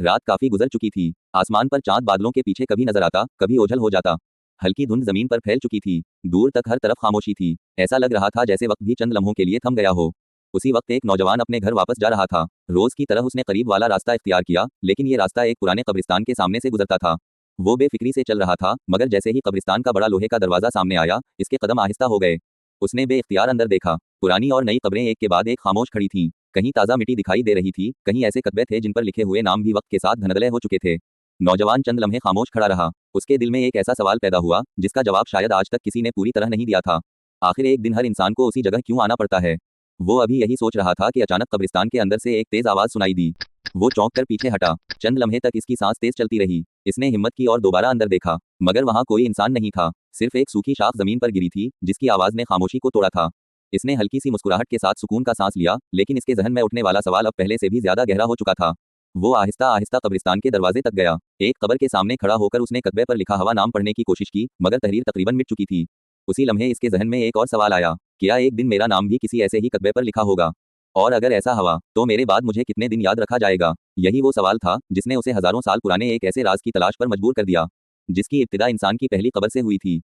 रात काफी गुजर चुकी थी। आसमान पर चांद बादलों के पीछे कभी नजर आता, कभी ओझल हो जाता। हल्की धुंध जमीन पर फैल चुकी थी। दूर तक हर तरफ खामोशी थी। ऐसा लग रहा था जैसे वक्त भी चंद लम्हों के लिए थम गया हो। उसी वक्त एक नौजवान अपने घर वापस जा रहा था। रोज की तरह उसने करीब वाला रास्ता इख्तियार किया, लेकिन ये रास्ता एक पुराने कब्रिस्तान के सामने से गुजरता था। वो बेफिक्री से चल रहा था, मगर जैसे ही कब्रिस्तान का बड़ा लोहे का दरवाजा सामने आया, इसके कदम आहिस्ता हो गए। उसने बेइख्तियार अंदर देखा। पुरानी और नई कब्रें एक के बाद एक खामोश खड़ी थीं। कहीं ताज़ा मिट्टी दिखाई दे रही थी, कहीं ऐसे कतबे थे जिन पर लिखे हुए नाम भी वक्त के साथ धनदलय हो चुके थे। नौजवान चंद लम्हे खामोश खड़ा रहा। उसके दिल में एक ऐसा सवाल पैदा हुआ जिसका जवाब शायद आज तक किसी ने पूरी तरह नहीं दिया था। आखिर एक दिन हर इंसान को उसी जगह क्यों आना पड़ता है? वो अभी यही सोच रहा था कि अचानक कब्रिस्तान के अंदर से एक तेज आवाज सुनाई दी। वो चौंक कर पीछे हटा। चंद लम्हे तक इसकी सांस तेज चलती रही। इसने हिम्मत की और दोबारा अंदर देखा, मगर वहां कोई इंसान नहीं था। सिर्फ एक सूखी शाख जमीन पर गिरी थी, जिसकी आवाज ने खामोशी को तोड़ा था। इसने हल्की सी मुस्कुराहट के साथ सुकून का सांस लिया, लेकिन इसके जहन में उठने वाला सवाल अब पहले से भी ज्यादा गहरा हो चुका था। वो आहिस्ता आहिस्ता कब्रिस्तान के दरवाजे तक गया। एक कब्र के सामने खड़ा होकर उसने कतबे पर लिखा हुआ नाम पढ़ने की कोशिश की, मगर तहरीर तकरीबन मिट चुकी थी। उसी लम्हे इसके जहन में एक और सवाल आया, क्या एक दिन मेरा नाम भी किसी ऐसे ही कतबे पर लिखा होगा? और अगर ऐसा हुआ, तो मेरे बाद मुझे कितने दिन याद रखा जाएगा? यही वो सवाल था जिसने उसे हजारों साल पुराने एक ऐसे राज की तलाश पर मजबूर कर दिया, जिसकी इब्तिदा इंसान की पहली कब्र से हुई थी।